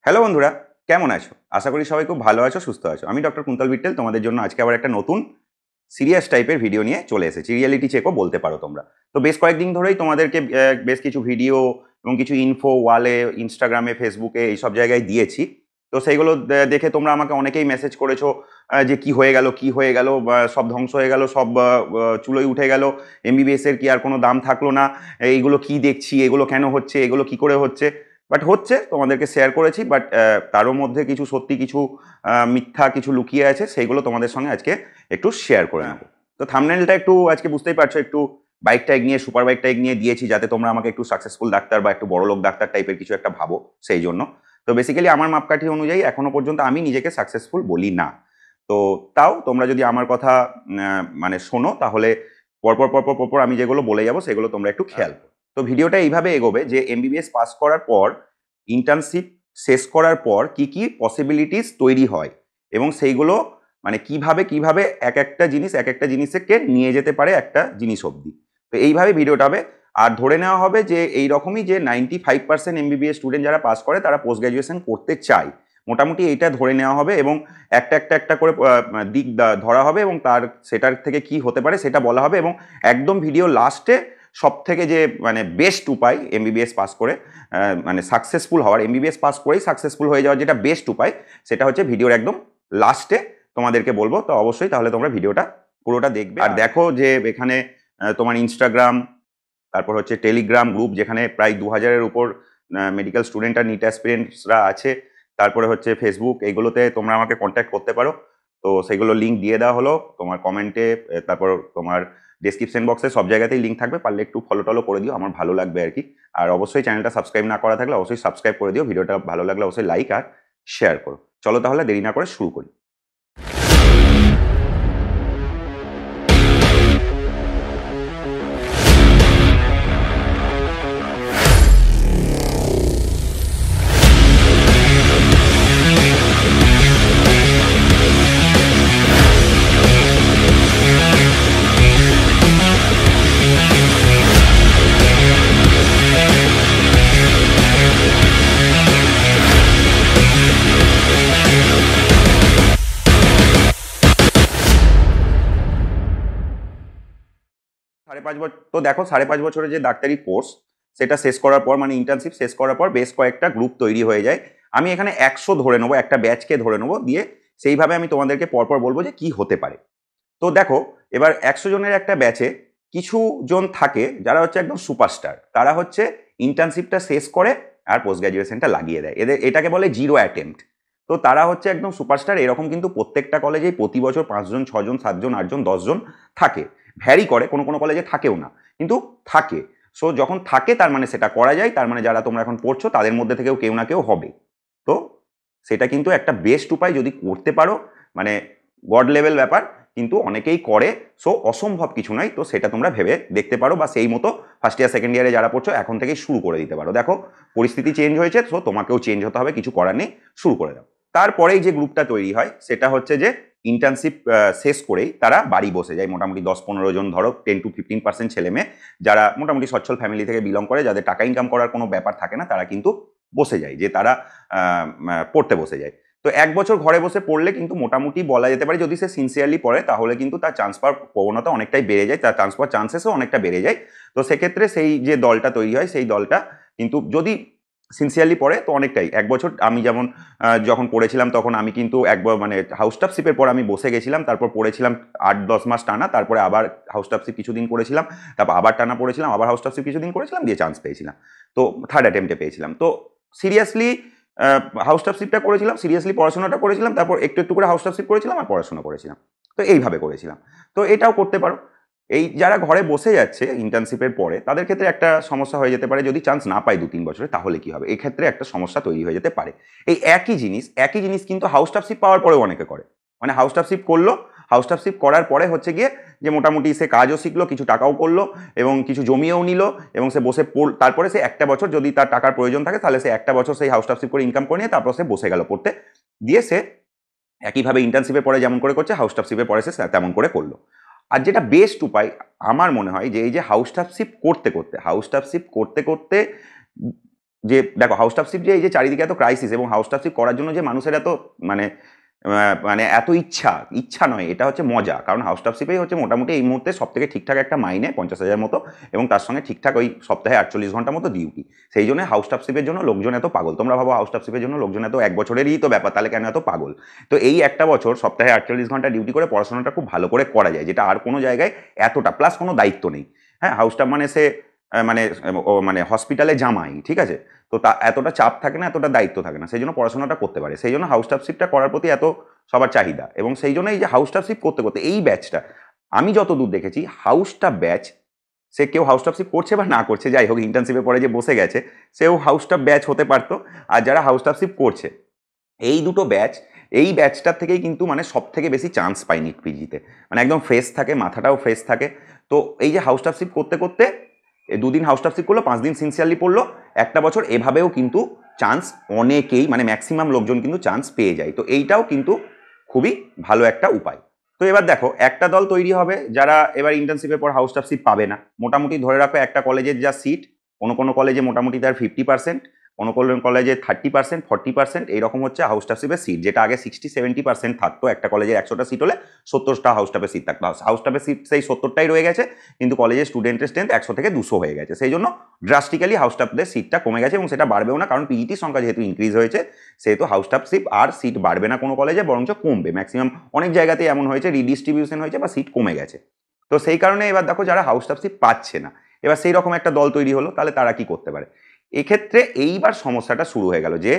Hello বন্ধুরা, কেমন আছো? আশা করি সবাই খুব ভালো আছো, সুস্থ আছো। আমি ডক্টর কুন্তল বিট্টেল তোমাদের জন্য আজকে আবার একটা নতুন সিরিয়াস টাইপের ভিডিও নিয়ে চলে এসেছি। রিয়েলিটি চেকও বলতে পারো তোমরা। তো বেশ কয়েকদিন ধরেই তোমাদেরকে বেশ কিছু ভিডিও এবং কিছু ইনফো ওয়ালে, ইনস্টাগ্রামে, ফেসবুকে এইসব জায়গায় দিয়েছি। তো সেইগুলো দেখে তোমরা আমাকে অনেকেই মেসেজ করেছো যে কি হয়ে গেল, কি হয়ে গেল, সব ধ্বংস হয়ে গেল, সব চুলোয় উঠে গেল, এমবিবিএস এর কি আর কোনো দাম থাকলো না, এইগুলো কি দেখছি, এগুলো কেন হচ্ছে, এগুলো কি করে হচ্ছে। বাট হচ্ছে, তোমাদেরকে শেয়ার করেছি, বাট তারও মধ্যে কিছু সত্যি, কিছু মিথ্যা, কিছু লুকিয়ে আছে, সেইগুলো তোমাদের সঙ্গে আজকে একটু শেয়ার করে নেবো। তো থাম্বনেলটা একটু আজকে বুঝতেই পারছো, একটু বাইক টাইক নিয়ে, সুপার বাইক টাইক নিয়ে দিয়েছি, যাতে তোমরা আমাকে একটু সাকসেসফুল ডাক্তার বা একটু বড়লোক ডাক্তার টাইপের কিছু একটা ভাবো, সেই জন্য। তো বেসিক্যালি আমার মাপকাঠি অনুযায়ী এখনো পর্যন্ত আমি নিজেকে সাকসেসফুল বলি না। তো তাও তোমরা যদি আমার কথা মানে শোনো, তাহলে পরপর পরপর পরপর আমি যেগুলো বলে যাবো সেগুলো তোমরা একটু খেয়াল করো। তো ভিডিওটা এইভাবে এগোবে যে এমবিবিএস পাস করার পর, ইন্টার্নশিপ শেষ করার পর কি কি পসিবিলিটিস তৈরি হয় এবং সেইগুলো মানে কিভাবে কিভাবে এক একটা জিনিস এক একটা জিনিসকে নিয়ে যেতে পারে একটা জিনিস অবধি। তো এইভাবে ভিডিওটা হবে। আর ধরে নেওয়া হবে যে এইরকমই যে 95% এমবিবিএস স্টুডেন্ট যারা পাস করে তারা পোস্ট গ্র্যাজুয়েশন করতে চায়, মোটামুটি এইটা ধরে নেওয়া হবে এবং একটা একটা একটা করে দিক ধরা হবে এবং তার সেটার থেকে কি হতে পারে সেটা বলা হবে। এবং একদম ভিডিও লাস্টে সব থেকে যে মানে বেস্ট উপায় এমবিবিএস পাস করে মানে সাকসেসফুল হওয়ার, এমবিবিএস পাস করেই সাকসেসফুল হয়ে যাওয়ার যেটা বেস্ট উপায়, সেটা হচ্ছে ভিডিওর একদম লাস্টে তোমাদেরকে বলবো। তো অবশ্যই তাহলে তোমরা ভিডিওটা পুরোটা দেখবে। আর দেখো যে এখানে তোমার ইনস্টাগ্রাম, তারপর হচ্ছে টেলিগ্রাম গ্রুপ, যেখানে প্রায় 2000-এর উপর মেডিকেল স্টুডেন্ট আর নিট অ্যাসপিরেন্টসরা আছে। তারপরে হচ্ছে ফেসবুক, এগুলোতে তোমরা আমাকে কন্ট্যাক্ট করতে পারো। তো সেগুলো লিঙ্ক দিয়ে দেওয়া হলো তোমার কমেন্টে, তারপর তোমার ডেসক্রিপশন বক্সে, সব জায়গাতেই লিঙ্ক থাকবে। পারলে একটু ফলো টলো করে দিও, আমার ভালো লাগবে আর কি। আর অবশ্যই চ্যানেলটা সাবস্ক্রাইব না করা থাকলে অবশ্যই সাবস্ক্রাইব করে দিও। ভিডিওটা ভালো লাগলে অবশ্যই লাইক আর শেয়ার করো। চলো তাহলে দেরি না করে শুরু করি। তো দেখো, 5.5 বছরের যে ডাক্তারি কোর্স, সেটা শেষ করার পর মানে ইন্টার্নশিপ শেষ করার পর বেশ কয়েকটা গ্রুপ তৈরি হয়ে যায়। আমি এখানে 100 ধরে নেবো, একটা ব্যাচকে ধরে নেবো, দিয়ে সেইভাবে আমি তোমাদেরকে পরপর বলবো যে কি হতে পারে। তো দেখো, এবার 100 জনের একটা ব্যাচে কিছু জন থাকে যারা হচ্ছে একদম সুপারস্টার। তারা হচ্ছে ইন্টার্নশিপটা শেষ করে আর পোস্ট গ্র্যাজুয়েশনটা লাগিয়ে দেয়, এটাকে বলে জিরো অ্যাটেম্প্ট। তো তারা হচ্ছে একদম সুপারস্টার। এরকম কিন্তু প্রত্যেকটা কলেজেই প্রতি বছর 5 জন, 6 জন, 7 জন, 8 জন, 10 জন থাকে। ভ্যারি করে, কোনো কোনো কলেজে থাকেও না, কিন্তু থাকে। সো যখন থাকে তার মানে সেটা করা যায়, তার মানে যারা তোমরা এখন পড়ছো তাদের মধ্যে থেকেও কেউ না কেউ হবে। তো সেটা কিন্তু একটা বেস্ট উপায় যদি করতে পারো, মানে গড লেভেল ব্যাপার, কিন্তু অনেকেই করে। সো অসম্ভব কিছু নয়। তো সেটা তোমরা ভেবে দেখতে পারো, বা সেই মতো ফার্স্ট ইয়ার সেকেন্ড ইয়ারে যারা পড়ছো এখন থেকেই শুরু করে দিতে পারো। দেখো, পরিস্থিতি চেঞ্জ হয়েছে, সো তোমাকেও চেঞ্জ হতে হবে, কিছু করার নেই, শুরু করে দাও। তারপরেই যে গ্রুপটা তৈরি হয় সেটা হচ্ছে যে ইন্টার্নশিপ শেষ করেই তারা বাড়ি বসে যায়। মোটামুটি 10-15 জন, ধরো 10-15% ছেলে মেয়ে যারা মোটামুটি সচ্ছল ফ্যামিলি থেকে বিলং করে, যাদের টাকা ইনকাম করার কোনো ব্যাপার থাকে না, তারা কিন্তু বসে যায়, যে তারা পড়তে বসে যায়। তো 1 বছর ঘরে বসে পড়লে কিন্তু মোটামুটি বলা যেতে পারে, যদি সে সিনসিয়ারলি পড়ে তাহলে কিন্তু তার চান্স পাওয়ার প্রবণতা অনেকটাই বেড়ে যায়, তার চান্স পাওয়ার চান্সেসও অনেকটা বেড়ে যায়। তো সেক্ষেত্রে সেই যে দলটা তৈরি হয়, সেই দলটা কিন্তু যদি সিনসিয়ারলি পড়ে তো অনেকটাই। 1 বছর আমি যেমন যখন পড়েছিলাম তখন আমি কিন্তু একবার মানে হাউস স্টাফশিপের পর আমি বসে গেছিলাম, তারপর পড়েছিলাম 8-10 মাস টানা, তারপরে আবার হাউস স্টাফশিপ কিছুদিন করেছিলাম, তারপর আবার টানা পড়েছিলাম, আবার হাউস স্টাফশিপ কিছুদিন করেছিলাম, দিয়ে চান্স পেয়েছিলাম। তো থার্ড অ্যাটেম্পটে পেয়েছিলাম। তো সিরিয়াসলি হাউস স্টাফশিপটা করেছিলাম, সিরিয়াসলি পড়াশোনাটা করেছিলাম, তারপর একটু একটু করে হাউস স্টাফশিপ করেছিলাম আর পড়াশোনা করেছিলাম। তো এইভাবে করেছিলাম। তো এটাও করতে পারো। এই যারা ঘরে বসে যাচ্ছে ইন্টার্নশিপের পরে, তাদের ক্ষেত্রে একটা সমস্যা হয়ে যেতে পারে, যদি চান্স না পায় 2-3 বছরে, তাহলে কি হবে, এক্ষেত্রে একটা সমস্যা তৈরি হয়ে যেতে পারে। এই একই জিনিস কিন্তু হাউস স্টাফশিপ পাওয়ার পরেও অনেকে করে। মানে হাউস স্টাফশিপ করলো, হাউস স্টাফশিপ করার পরে হচ্ছে গিয়ে যে মোটামুটি সে কাজও শিখলো, কিছু টাকাও করলো এবং কিছু জমিয়েও নিল, এবং সে বসে তারপরে সে একটা বছর যদি তার টাকার প্রয়োজন থাকে, তাহলে সে একটা বছর সেই হাউস স্টাফশিপ করে ইনকাম করে নিয়ে তারপর সে বসে গেল পড়তে, দিয়ে সে একইভাবে ইন্টার্নশিপের পরে যেমন করে করছে, হাউস স্টাফশিপের পরে সে তেমন করে করলো। আর যেটা বেস্ট উপায় আমার মনে হয়, যে এই যে হাউস স্টাফশিপ করতে করতে যে দেখো হাউসটাফশিপ যে এই যে চারিদিকে এত ক্রাইসিস এবং হাউসটাফশিপ করার জন্য যে মানুষের এত মানে মানে এত ইচ্ছা নয়, এটা হচ্ছে মজা। কারণ হাউসটাফশিপেই হচ্ছে মোটামুটি এই মুহূর্তে সব থেকে ঠিকঠাক একটা মাইনে 50,000 মতো, এবং তার সঙ্গে ঠিকঠাক ওই সপ্তাহে 48 ঘন্টা মতো ডিউটি। সেই জন্য হাউসটাফশিপের জন্য লোকজন এত পাগল। তোমরা ভাবো হাউসটাফশিপের জন্য লোকজন এত, এক বছরেরই তো ব্যাপার, তাহলে কেন এত পাগল? তো এই একটা বছর সপ্তাহে 48 ঘন্টা ডিউটি করে পড়াশোনাটা খুব ভালো করে করা যায়, যেটা আর কোনো জায়গায় এতটা, প্লাস কোনো দায়িত্ব নেই। হ্যাঁ, হাউসটাফ মানে সে মানে মানে হসপিটালে জামাই, ঠিক আছে? তো তা এতটা চাপ থাকে না, এতটা দায়িত্ব থাকে না, সেই জন্য পড়াশোনাটা করতে পারে। সেই জন্য হাউসটাফশিপটা করার প্রতি এত সবার চাহিদা। এবং সেই জন্য এই যে হাউসটাফশিপ করতে করতে এই ব্যাচটা, আমি যতদূর দেখেছি হাউসটাফ ব্যাচ, সে কেউ হাউসটাফশিপ করছে বা না করছে, যাই হোক, ইন্টার্নশিপে পরে যে বসে গেছে সেও হাউসটাফ ব্যাচ হতে পারতো। আর যারা হাউসটাফশিপ করছে, এই দুটো ব্যাচ, এই ব্যাচটার থেকেই কিন্তু মানে সব থেকে বেশি চান্স পায় নিট পিজিতে। মানে একদম ফ্রেশ থাকে, মাথাটাও ফ্রেশ থাকে। তো এই যে হাউসটাফশিপ করতে করতে 2 দিন হাউসটাফশিপ করলো, 5 দিন সিনসিয়ারলি পড়লো, একটা বছর, এভাবেও কিন্তু চান্স অনেকেই, মানে ম্যাক্সিমাম লোকজন কিন্তু চান্স পেয়ে যায়। তো এইটাও কিন্তু খুবই ভালো একটা উপায়। তো এবার দেখো, একটা দল তৈরি হবে যারা এবার ইন্টার্নশিপের পর হাউসটাফশিপ পাবে না। মোটামুটি ধরে রাখো একটা কলেজের যা সিট, কোনো কোনো কলেজে মোটামুটি তার 50%, কোনো কোনো কলেজে 30%, 40%, এইরকম হচ্ছে হাউসটাফশিপের সিট। যেটা আগে 60-70% থাকতো, একটা কলেজের 100টা সিট হলে 70টা হাউসটাফের সিট থাকতো। হাউসটাফের সিট সেই 70টাই রয়ে গেছে, কিন্তু কলেজের স্টুডেন্টের স্ট্রেন্থ 100 থেকে 200 হয়ে গেছে। সেই জন্য ড্রাস্টিক্যালি হাউসটাফদের সিটটা কমে গেছে, এবং সেটা বাড়বেও না, কারণ পিজিটির সংখ্যা যেহেতু ইনক্রিজ হয়েছে, সেহেতু হাউসটাফশিপ আর সিট বাড়বে না কোনো কলেজে, বরঞ্চ কমবে। ম্যাক্সিমাম অনেক জায়গাতেই এমন হয়েছে, রিডিস্ট্রিবিউশন হয়েছে বা সিট কমে গেছে। তো সেই কারণে এবার দেখো, যারা হাউসটাফশিপ পাচ্ছে না, এবার সেই রকম একটা দল তৈরি হলো, তাহলে তারা কি করতে পারে? এক্ষেত্রে এইবার সমস্যাটা শুরু হয়ে গেল যে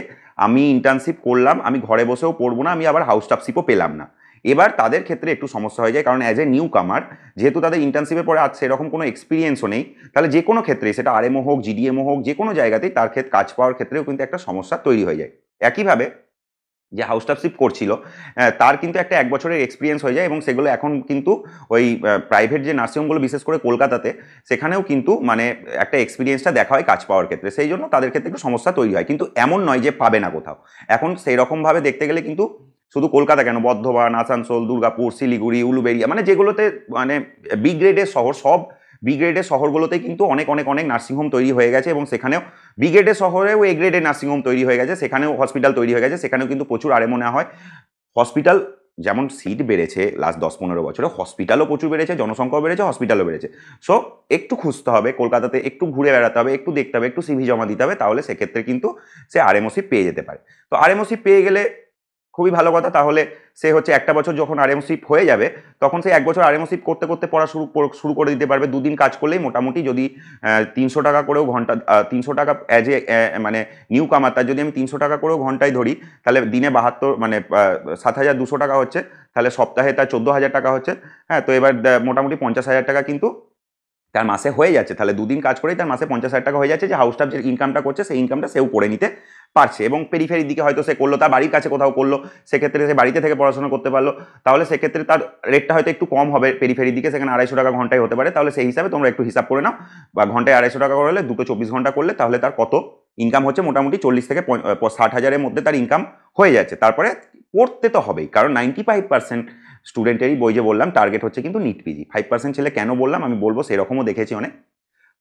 আমি ইন্টার্নশিপ করলাম, আমি ঘরে বসেও পড়বো না, আমি আবার হাউসটাফশিপও পেলাম না। এবার তাদের ক্ষেত্রে একটু সমস্যা হয়ে যায়, কারণ অ্যাজ এ নিউ কামার, যেহেতু তাদের ইন্টার্নশিপের পরে আজ সেরকম কোনো এক্সপিরিয়েন্সও নেই, তাহলে যে কোনো ক্ষেত্রেই, সেটা আরএমও হোক, জিডিএমও হোক, যে কোনো জায়গাতেই তার ক্ষেত্রে কাজ পাওয়ার ক্ষেত্রেও কিন্তু একটা সমস্যা তৈরি হয়ে যায়। একইভাবে যে হাউসটাফশিপ করছিল, তার কিন্তু একটা 1 বছরের এক্সপিরিয়েন্স হয়ে যায়, এবং সেগুলো এখন কিন্তু ওই প্রাইভেট যে নার্সিংহোমগুলো, বিশেষ করে কলকাতাতে, সেখানেও কিন্তু মানে একটা এক্সপিরিয়েন্সটা দেখা হয় কাজ পাওয়ার ক্ষেত্রে। সেই জন্য তাদের ক্ষেত্রে একটু সমস্যা তৈরি হয়, কিন্তু এমন নয় যে পাবে না কোথাও। এখন সেই রকমভাবে দেখতে গেলে কিন্তু শুধু কলকাতা কেন, বর্ধমান, আসানসোল, দুর্গাপুর, শিলিগুড়ি, উলুবেড়িয়া, মানে যেগুলোতে মানে বি গ্রেডের শহর, সব বি গ্রেডের শহরগুলোতেই কিন্তু অনেক অনেক অনেক নার্সিংহোম তৈরি হয়ে গেছে, এবং সেখানেও বি গ্রেডের শহরেও এ গ্রেডের নার্সিংহোম তৈরি হয়ে গেছে, সেখানেও হসপিটাল তৈরি হয়ে গেছে, সেখানেও কিন্তু প্রচুর আরএমও নেওয়া হয়। হসপিটাল যেমন সিট বেড়েছে লাস্ট 10-15 বছরে, হসপিটালও প্রচুর বেড়েছে, জনসংখ্যাও বেড়েছে, হসপিটালও বেড়েছে। সো একটু খুঁজতে হবে কলকাতাতে, একটু ঘুরে বেড়াতে হবে, একটু দেখতে হবে, একটু সিভি জমা দিতে হবে, তাহলে সেক্ষেত্রে কিন্তু সে আরএমও সিট পেয়ে যেতে পারে। তো আরএমও সিট পেয়ে গেলে খুবই ভালো কথা। তাহলে সে হচ্ছে একটা বছর যখন আরএমওশিপ হয়ে যাবে, তখন সে 1 বছর আরএমওশিপ করতে করতে পড়া শুরু করে দিতে পারবে। 2 দিন কাজ করলেই মোটামুটি, যদি 300 টাকা করেও ঘন্টা, 300 টাকা অ্যাজ এ মানে নিউ কামার, তার যদি আমি 300 টাকা করেও ঘন্টায় ধরি, তাহলে দিনে 72 মানে 7,200 টাকা হচ্ছে, তাহলে সপ্তাহে তার 14,000 টাকা হচ্ছে। হ্যাঁ, তো এবার মোটামুটি 50,000 টাকা কিন্তু তার মাসে হয়ে যাচ্ছে। তাহলে 2 দিন কাজ করেই তার মাসে 50,000 টাকা হয়ে যাচ্ছে, যে হাউসটাফ যে ইনকামটা করছে সেই ইনকামটা সেও করে নিতে পারছে। এবং পেরিফেরির দিকে হয়তো সে করলো, তার বাড়ির কাছে কোথাও করলো, সেক্ষেত্রে সে বাড়িতে থেকে পড়াশোনা করতে পারলো, তাহলে সেক্ষেত্রে তার রেটটা হয়তো একটু কম হবে পেরিফেরির দিকে, সেখানে 250 টাকা ঘন্টায় হতে পারে। তাহলে সেই হিসাবে তোমরা একটু হিসাব করে নাও, বা ঘন্টায় 250 টাকা করে হলে 2 24 ঘন্টা করলে তাহলে তার কত ইনকাম হচ্ছে, মোটামুটি 40 থেকে 60,000-এর মধ্যে তার ইনকাম হয়ে যাচ্ছে। তারপরে পড়তে তো হবেই, কারণ 95% স্টুডেন্টেরই, বই যে বললাম, টার্গেট হচ্ছে কিন্তু নিট পিজি। 5% ছেলে কেন বললাম, আমি বলবো সেরকমও দেখেছি অনেক।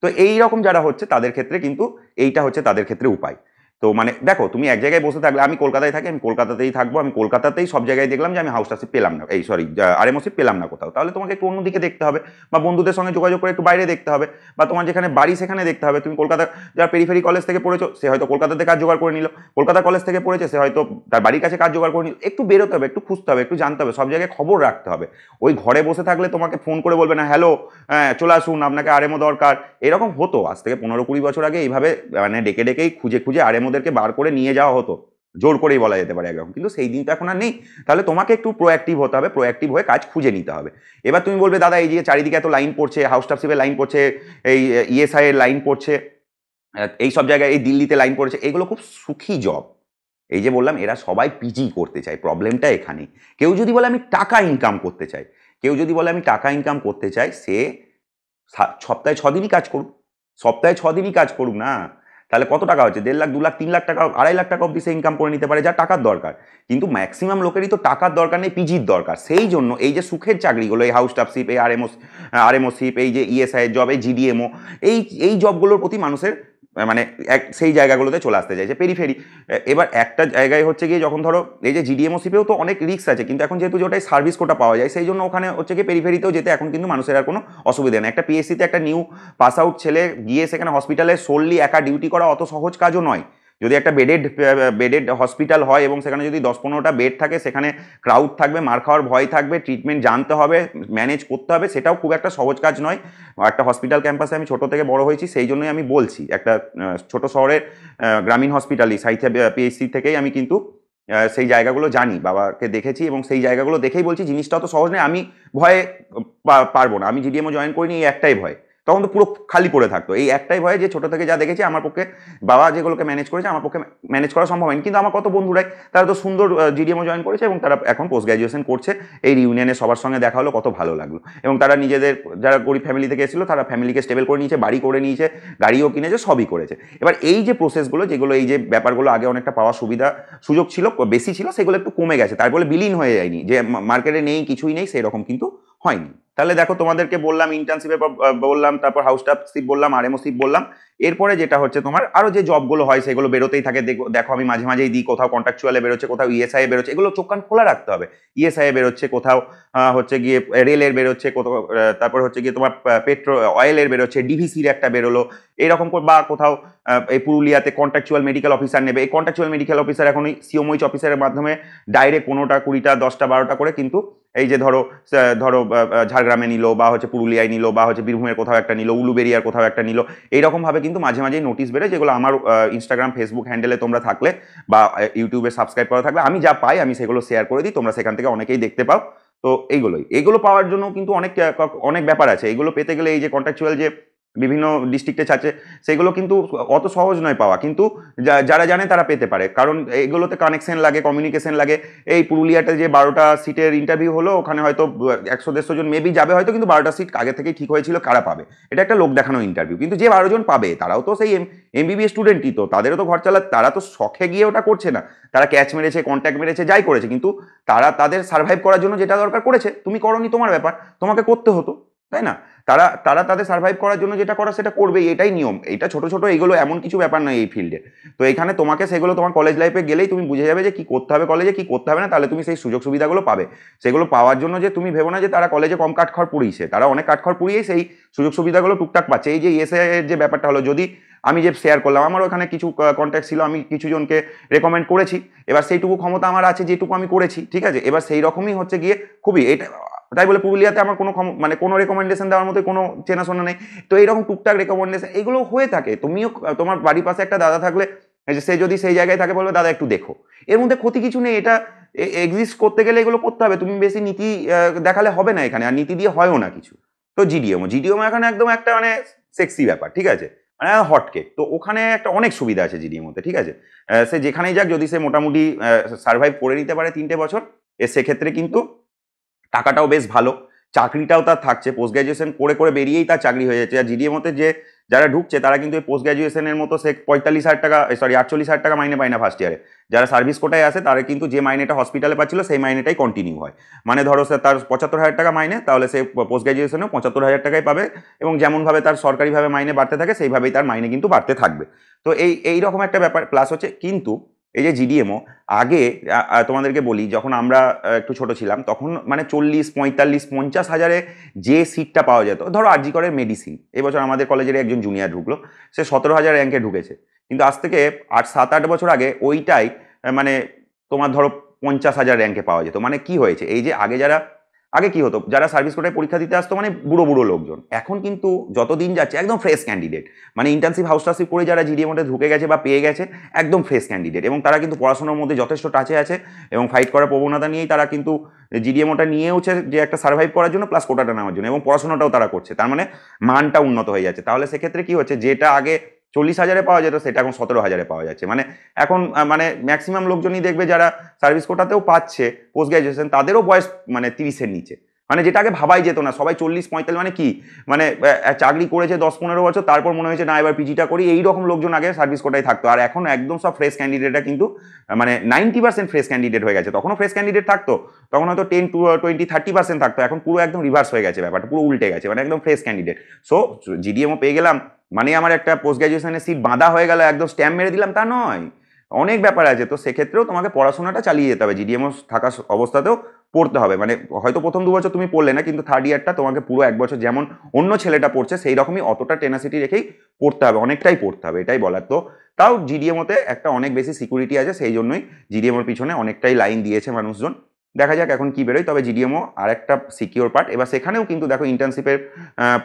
তো এই রকম যারা হচ্ছে তাদের ক্ষেত্রে কিন্তু এইটা হচ্ছে তাদের ক্ষেত্রে উপায়। তো মানে দেখো, তুমি এক জায়গায় বসে থাকলে, আমি কলকাতায় থাকি, আমি কলকাতাতেই থাকবো, আমি কলকাতাতেই সব জায়গায় দেখলাম যে আমি হাউসটাফশিপ পেলাম না, এই সরি আরএমওশিপ পেলাম না কোথাও, তাহলে তোমাকে একটু অন্যদিকে দেখতে হবে, বা বন্ধুদের সঙ্গে যোগাযোগ করে একটু বাইরে দেখতে হবে, বা তোমার যেখানে বাড়ি সেখানে দেখতে হবে। তুমি কলকাতা, যারা পেরিফেরি কলেজ থেকে পড়েছো, সে হয়তো কলকাতাতে কাজ জোগাড় করে নিল, কলকাতা কলেজ থেকে পড়েছে, সে হয়তো তার বাড়ির কাছে কাজ জোগাড় করে নিল। একটু বেরোতে হবে, একটু খুঁজতে হবে, একটু জানতে হবে, সব জায়গায় খবর রাখতে হবে। ওই ঘরে বসে থাকলে তোমাকে ফোন করে বলবে না, হ্যালো, চলে আসুন, আপনাকে আরএমও দরকার, এরকম হতো আজ থেকে 15-20 বছর আগে। এইভাবে মানে ডেকে ডেকেই খুঁজে খুঁজে আরএমওদেরকে বার করে নিয়ে যাওয়া হতো, জোর করেই বলা যেতে পারে একরকম। কিন্তু সেই দিন তো এখন আর নেই। তাহলে তোমাকে একটু প্রোঅ্যাক্টিভ হতে হবে, প্রোঅ্যাক্টিভ হয়ে কাজ খুঁজে নিতে হবে। এবার তুমি বলবে, দাদা এই যে চারিদিকে এত লাইন পড়ছে, হাউসটাফশিপের লাইন পড়ছে, এই ইএসআই এর লাইন পড়ছে, এই সব জায়গায়, এই দিল্লিতে লাইন পড়ছে, এগুলো খুব সুখী জব। এই যে বললাম, এরা সবাই পিজি করতে চায়, প্রবলেমটা এখানেই। কেউ যদি বলে আমি টাকা ইনকাম করতে চাই, কেউ যদি বলে আমি টাকা ইনকাম করতে চাই, সে সপ্তাহে 6 দিনই কাজ করুক, সপ্তাহে 6 দিনই কাজ করুক না। তাহলে কত টাকা হচ্ছে? 1.5 লাখ, 2 লাখ, 3 লাখ টাকা, 2.5 লাখ টাকা অব্দি সে ইনকাম করে নিতে পারে, যা টাকার দরকার। কিন্তু ম্যাক্সিমাম লোকেরই তো টাকার দরকার নেই, পিজির দরকার। সেই জন্য এই যে সুখের চাকরিগুলো, এই হাউসটাফশিপ, এই আরএমওশিপ, এই যে ইএসআই জব, এই জিডিএমও, এই জবগুলোর প্রতি মানুষের মানে সেই জায়গাগুলোতে চলে আসতে চাইছে পেরিফেরি। এবার একটা জায়গায় হচ্ছে গিয়ে যখন ধরো এই যে জিডিএমওসিপেও তো অনেক রিস্ক আছে, কিন্তু এখন যেহেতু যেটাই সার্ভিস কোটা পাওয়া যায় সেই জন্য ওখানে হচ্ছে গিয়ে পেরিফেরিতেও যেতে এখন কিন্তু মানুষের আর কোনো অসুবিধা নেই। একটা পিএসসিতে একটা নিউ পাস আউট ছেলে গিয়ে সেখানে হসপিটালে সোললি একা ডিউটি করা অত সহজ কাজও নয়। যদি একটা বেডেড হসপিটাল হয় এবং সেখানে যদি 10-15টা বেড থাকে, সেখানে ক্রাউড থাকবে, মার খাওয়ার ভয় থাকবে, ট্রিটমেন্ট জানতে হবে, ম্যানেজ করতে হবে, সেটাও খুব একটা সহজ কাজ নয়। একটা হসপিটাল ক্যাম্পাসে আমি ছোট থেকে বড় হয়েছি, সেই জন্যই আমি বলছি একটা ছোট শহরের গ্রামীণ হসপিটালই সাইথিয়া পিএইচসি থেকেই আমি কিন্তু সেই জায়গাগুলো জানি, বাবাকে দেখেছি এবং সেই জায়গাগুলো দেখেই বলছি জিনিসটা তো সহজ নেই। আমি ভয়ে পারবো না, আমি জিডিএমও জয়েন করিনি এই একটাই ভয়, তখন তো পুরো খালি পড়ে থাকতো। এই একটাই ভয় যে ছোট থেকে যা দেখেছি আমার পক্ষে, বাবা যেগুলোকে ম্যানেজ করেছে আমার পক্ষে ম্যানেজ করা সম্ভব হয়নি। কিন্তু আমার কত বন্ধুরাই তারা তো সুন্দর জিডিএমও জয়েন করেছে এবং তারা এখন পোস্ট গ্র্যাজুয়েশন করছে। এই রিউনিয়নে সবার সঙ্গে দেখা হলো, কত ভালো লাগলো। এবং তারা নিজেদের, যারা গরিব ফ্যামিলি থেকে এসেছিল তারা ফ্যামিলিকে স্টেবল করে নিয়েছে, বাড়ি করে নিয়েছে, গাড়িও কিনেছে, সবই করেছে। এবার এই যে প্রসেসগুলো, যেগুলো এই যে ব্যাপারগুলো আগে অনেকটা পাওয়ার সুবিধা সুযোগ ছিল, বেশি ছিল, সেগুলো একটু কমে গেছে, তারপরে বিলীন হয়ে যায়নি যে মার্কেটে নেই কিছুই নেই, সেই রকম কিন্তু হয়নি। তাহলে দেখো তোমাদেরকে বললাম ইন্টার্নশিপের বললাম, তারপর হাউসটাফশিপ বললাম, আরএমওশিপ বললাম। এরপরে যেটা হচ্ছে তোমার আরো যে জবগুলো হয় সেগুলো বেরোতেই থাকে। দেখো আমি মাঝে মাঝেই দিই, কোথাও কন্ট্রাকচুয়ালে বেরোচ্ছে, কোথাও ইএসআই বেরোচ্ছে, এগুলো চোখ কান খোলা রাখতে হবে। ইএসআই বেরোচ্ছে, কোথাও হচ্ছে গিয়ে রেলের বেরোচ্ছে, কোথাও তারপর হচ্ছে গিয়ে তোমার অয়েলের বেরোচ্ছে, ডিভিসির একটা বেরোলো এইরকম, বা কোথাও এই পুরুলিয়াতে কন্ট্রাকচুয়াল মেডিকেল অফিসার নেবে। এই কন্ট্রাকচুয়াল মেডিকেল অফিসার এখন ওই সিওমইচ অফিসারের মাধ্যমে ডাইরেক্ট 15টা 20টা 10টা 12টা করে কিন্তু এই যে ধরো ঝাড়গ্রামে নিল, বা হচ্ছে পুরুলিয়ায় নিল, বা হচ্ছে বীরভূমের কোথাও একটা নিল, উলুবেরিয়ার কোথাও একটা নিল, এইরকমভাবে কিন্তু মাঝে মাঝেই নোটিশ বেরোয়, যেগুলো আমার ইনস্টাগ্রাম ফেসবুক হ্যান্ডেলে তোমরা থাকলে বা ইউটিউবে সাবস্ক্রাইব করা থাকলে আমি যা পাই আমি সেগুলো শেয়ার করে দিই, তোমরা সেখান থেকে অনেকেই দেখতে পাও। তো এইগুলো পাওয়ার জন্য কিন্তু অনেক ব্যাপার আছে। এইগুলো পেতে গেলে এই যে কন্ট্রাকচুয়াল যে বিভিন্ন ডিস্ট্রিক্টে আছে সেগুলো কিন্তু অত সহজ নয় পাওয়া, কিন্তু যারা জানে তারা পেতে পারে, কারণ এগুলোতে কানেকশন লাগে, কমিউনিকেশন লাগে। এই পুরুলিয়াতে যে 12টা সিটের ইন্টারভিউ হলো, ওখানে হয়তো 100-150 জন মেবি যাবে হয়তো, কিন্তু 12টা সিট আগে থেকেই ঠিক হয়েছিল কারা পাবে, এটা একটা লোক দেখানো ইন্টারভিউ। কিন্তু যে 12 জন পাবে তারাও তো সেই এমবিবিএস স্টুডেন্টই, তো তাদেরও তো ঘর চালা, তারা তো শখে গিয়ে ওটা করছে না, তারা ক্যাচ মেরেছে, কন্ট্যাক্ট মেরেছে, যাই করেছে, কিন্তু তারা তাদের সার্ভাইভ করার জন্য যেটা দরকার করেছে। তুমি করনি, তোমার ব্যাপার, তোমাকে করতে হতো, তাই না? তারা তারা তাদের সার্ভাইভ করার জন্য যেটা করা সেটা করবেই, এটাই নিয়ম। এটা ছোট ছোট এইগুলো এমন কিছু ব্যাপার নয় এই ফিল্ডে। তো এখানে তোমাকে সেগুলো তোমার কলেজ লাইফে গেলেই তুমি বুঝে যাবে যে কি করতে হবে কলেজে, কি করতে হবে না, তাহলে তুমি সেই সুযোগ সুবিধাগুলো পাবে। সেগুলো পাওয়ার জন্য যে তুমি ভেবো না যে তারা কলেজে কম কাঠখড় পুড়িয়েছে, তারা অনেক কাঠখড় পুড়িয়েই সেই সুযোগ সুবিধাগুলো টুকটাক পাচ্ছে। এই যে ইএসআই এর যে ব্যাপারটা হলো, যদি আমি যে শেয়ার করলাম, আমার ওখানে কিছু কন্ট্যাক্ট ছিল, আমি কিছু জনকে রেকমেন্ড করেছি, এবার সেইটুকু ক্ষমতা আমার আছে যেটুকু আমি করেছি, ঠিক আছে। এবার সেই রকমই হচ্ছে গিয়ে খুবই এটা, তাই বলে পুরুলিয়াতে আমার কোনো রেকমেন্ডেশন দেওয়ার মতো কোনো চেনাশোনা নেই। তো এইরকম টুকটাক রেকমেন্ডেশন এগুলো হয়ে থাকে। তুমিও তোমার বাড়ির পাশে একটা দাদা থাকলে, সে যদি সেই জায়গায় থাকে, বলবে দাদা একটু দেখো, এর মধ্যে ক্ষতি কিছু নেই। এটা এক্সিস্ট করতে গেলে এগুলো করতে হবে, তুমি বেশি নীতি দেখালে হবে না এখানে, আর নীতি দিয়ে হয়ও না কিছু। তো জিডিএমও এখানে একদম একটা মানে সেক্সি ব্যাপার, ঠিক আছে, মানে হটকেক। তো ওখানে একটা অনেক সুবিধা আছে জিডিএমওতে, ঠিক আছে। সে যেখানেই যাক, যদি সে মোটামুটি সার্ভাইভ করে নিতে পারে 3টে বছর, সেক্ষেত্রে কিন্তু টাকাটাও বেশ ভালো, চাকরিটাও তার থাকছে, পোস্ট গ্র্যাজুয়েশন করে করে বেরিয়েই তার চাকরি হয়ে যাচ্ছে। আর জিডিএমওতে যে যারা ঢুকছে তারা কিন্তু এই পোস্ট গ্র্যাজুয়েশনের মতো সে 45,000 টাকা, 48,000 টাকা মাইনে পায় না ফার্স্ট ইয়ারে। যারা সার্ভিস কোটায় আসে তারা কিন্তু যে মাইনেটা হসপিটালে পাচ্ছিল সেই মাইনেটাই কন্টিনিউ হয়। মানে ধরো সে তার 75,000 টাকা মাইনে, তাহলে সে পোস্ট গ্র্যাজুয়েশনেও 75,000 টাকাই পাবে, এবং যেমনভাবে তার সরকারিভাবে মাইনে বাড়তে থাকে সেইভাবেই তার মাইনে কিন্তু বাড়তে থাকবে। তো এইরকম একটা ব্যাপার প্লাস হচ্ছে। কিন্তু এই যে জিডিএমও আগে তোমাদেরকে বলি, যখন আমরা একটু ছোট ছিলাম তখন মানে 40, 45, 50 হাজারে যে সিটটা পাওয়া যেত, ধরো আরজি করের মেডিসিন, এবছর আমাদের কলেজের একজন জুনিয়র ঢুকলো, সে 17,000 র্যাঙ্কে ঢুকেছে। কিন্তু আজ থেকে 7-8 বছর আগে ওইটাই মানে তোমার ধরো 50,000 র্যাঙ্কে পাওয়া যেত। মানে কি হয়েছে, এই যে আগে কি হতো, যারা সার্ভিস কোটায় পরীক্ষা দিতে আসতো মানে বুড়ো বুড়ো লোকজন, এখন কিন্তু যত দিন যাচ্ছে একদম ফ্রেশ ক্যান্ডিডেট, মানে ইন্টার্নশিপ হাউসটাশিপ করে যারা জিডিএমওতে ঢুকে গেছে বা পেয়ে গেছে, একদম ফ্রেশ ক্যান্ডিডেট, এবং তারা কিন্তু পড়াশোনার মধ্যে যথেষ্ট টাচে আছে, এবং ফাইট করার প্রবণতা নিয়েই তারা কিন্তু জিডিএমওটা নিয়েওছে যে একটা সার্ভাইভ করার জন্য, প্লাস কোটাটা নেওয়ার জন্য, এবং পড়াশোনাটাও তারা করছে, তার মানে মানটা উন্নত হয়ে যাচ্ছে। তাহলে সেক্ষেত্রে কি হচ্ছে, যেটা আগে 40,000-এ পাওয়া যেত সেটা এখন 17,000-এ পাওয়া যাচ্ছে। মানে এখন মানে ম্যাক্সিমাম লোকজনই দেখবে যারা সার্ভিস কোটাতেও পাচ্ছে পোস্ট গ্র্যাজুয়েশন, তাদেরও বয়স মানে 30-এর নিচে, মানে যেটা আগে ভাবাই যেত না। সবাই 40-45, মানে কি মানে চাকরি করেছে 10-15 বছর, তারপর মনে হয়েছে না এবার পিজিটা করি, এইরকম লোকজন আগে সার্ভিস কোটায় থাকতো। আর এখন একদম সব ফ্রেশ ক্যান্ডিডেটরা কিন্তু মানে 90% ফ্রেশ ক্যান্ডিডেট হয়ে গেছে। তখনও ফ্রেশ ক্যান্ডিডেট থাকতো, তখন হয়তো 10, 20, 30% থাকতো, এখন পুরো একদম রিভার্স হয়ে গেছে ব্যাপারটা, পুরো উল্টে গেছে, মানে একদম ফ্রেশ ক্যান্ডিডেট। সো জিডিএমও পেয়ে গেলাম, মানে আমার একটা পোস্ট গ্র্যাজুয়েশনের সিট বাঁধা হয়ে গেল, একদম স্ট্যাম্প মেরে দিলাম, তা নয়, অনেক ব্যাপার আছে। তো সেক্ষেত্রেও তোমাকে পড়াশোনাটা চালিয়ে যেতে হবে, জিডিএমও থাকা অবস্থাতেও পড়তে হবে। মানে হয়তো প্রথম 2 বছর তুমি পড়লে না, কিন্তু থার্ড ইয়ারটা তোমাকে পুরো 1 বছর যেমন অন্য ছেলেটা পড়ছে সেই রকমই অতটা টেনাসিটি রেখেই পড়তে হবে, অনেকটাই পড়তে হবে, এটাই বলার। তো তাও জিডিএমওতে একটা অনেক বেশি সিকিউরিটি আছে, সেই জন্যই জিডিএমওর পিছনে অনেকটাই লাইন দিয়েছে মানুষজন। দেখা যাক এখন কি বেরোয়। তবে জিডিএমও আর একটা সিকিউর পার্ট। এবার সেখানেও কিন্তু দেখো ইন্টার্নশিপের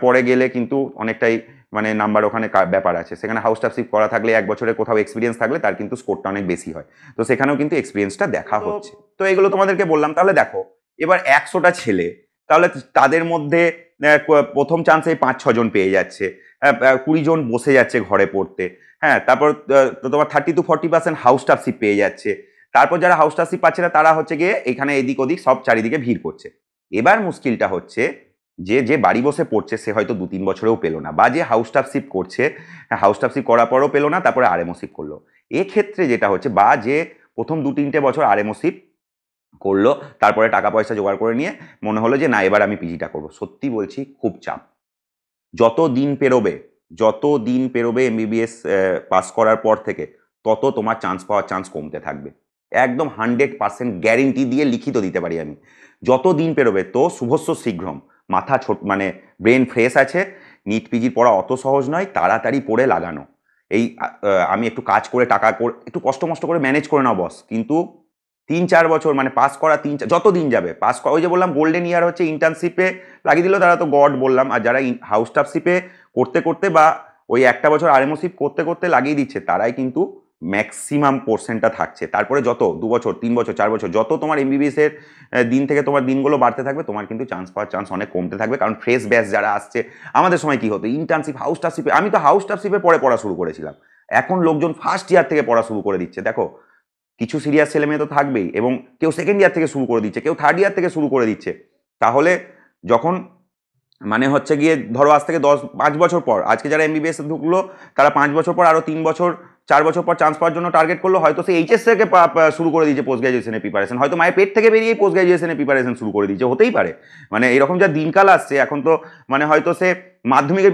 পরে গেলে কিন্তু অনেকটাই মানে নাম্বার ওখানে ব্যাপার আছে। সেখানে হাউস টাফশিপ করা থাকলে, 1 বছরের কোথাও এক্সপিরিয়েন্স থাকলে তার কিন্তু স্কোরটা অনেক বেশি হয়। তো সেখানেও কিন্তু এক্সপিরিয়েন্সটা দেখা হচ্ছে। তো এগুলো তোমাদেরকে বললাম। তাহলে দেখো এবার 100টা ছেলে, তাহলে তাদের মধ্যে প্রথম চান্সে 5-6 জন পেয়ে যাচ্ছে, 20 জন বসে যাচ্ছে ঘরে পড়তে। হ্যাঁ, তারপর তোমার 30-40% হাউস টাফশিপ পেয়ে যাচ্ছে। তারপর যারা হাউস টাফশিপ পাচ্ছে না তারা হচ্ছে গিয়ে এখানে এদিক ওদিক সব চারিদিকে ভিড় করছে। এবার মুশকিলটা হচ্ছে যে বাড়ি বসে পড়ছে সে হয়তো 2-3 বছরেও পেলো না, বা যে হাউস টাফশিপ করছে, হাউস টাফশিপ করার পরও পেলো না, তারপরে আরএমওশিপ করলো। এক্ষেত্রে যেটা হচ্ছে, বা যে প্রথম 2-3টে বছর আরএমওশিপ করলো, তারপরে টাকা পয়সা জোগাড় করে নিয়ে মনে হলো যে না এবার আমি পিজিটা করবো, সত্যি বলছি খুব চাপ। যত দিন পেরোবে এমবিবিএস পাস করার পর থেকে, তত তোমার চান্স পাওয়ার চান্স কমতে থাকবে। একদম 100% গ্যারেন্টি দিয়ে লিখিত দিতে পারি আমি। যত দিন পেরোবে, তো শুভস্য শীঘ্রম, মাথা ছোট মানে ব্রেন ফ্রেশ আছে, নিট পিজির পড়া অত সহজ নয়, তাড়াতাড়ি পড়ে লাগানো। এই আমি একটু কাজ করে টাকা করে একটু কষ্ট মষ্ট করে ম্যানেজ করে নাও বস, কিন্তু 3-4 বছর মানে পাস করা যত দিন যাবে পাস করা, ওই যে বললাম গোল্ডেন ইয়ার হচ্ছে ইন্টার্নশিপে লাগিয়ে দিল তারা তো গড বললাম, আর যারা হাউস টাফশিপে করতে করতে বা ওই 1টা বছর আরএমওশিপ করতে করতে লাগিয়ে দিচ্ছে, তারাই কিন্তু ম্যাক্সিমাম পোর্শনটা থাকছে। তারপরে যত 2 বছর 3 বছর 4 বছর যত তোমার এমবিবিএস এর দিন থেকে তোমার দিনগুলো বাড়তে থাকবে, তোমার কিন্তু চান্স পাওয়ার চান্স অনেক কমতে থাকবে। কারণ ফ্রেশ ব্যাচ যারা আসছে, আমাদের সময় কি হতো ইন্টার্নশিপ হাউস টাফশিপে, আমি তো হাউস টাফশিপের পরে পড়া শুরু করেছিলাম, এখন লোকজন ফার্স্ট ইয়ার থেকে পড়া শুরু করে দিচ্ছে। দেখো কিছু সিরিয়াস ছেলে মেয়ে তো থাকবেই, এবং কেউ সেকেন্ড ইয়ার থেকে শুরু করে দিচ্ছে, কেউ থার্ড ইয়ার থেকে শুরু করে দিচ্ছে। তাহলে যখন মানে হচ্ছে গিয়ে ধরো আজ থেকে 5 বছর পর, আজকে যারা এমবিবিএস ঢুকলো তারা 5 বছর পর আরো 3 বছর 4 বছর পর চান্স পাওয়ার জন্য টার্গেট করলো, হয়তো সে এইচএস থেকে শুরু করে দিয়েছে পোস্ট গ্র্যাজুয়েশনের প্রিপারেশন, হয়তো মায়ের পেট থেকে বেরিয়ে পোস্ট গ্র্যাজুয়েশনের প্রিপারেশন শুরু করে দিয়েছে, হতেই পারে। মানে এরকম যা দিনকাল আসছে এখন, তো মানে হয়তো সে মাধ্যমিকের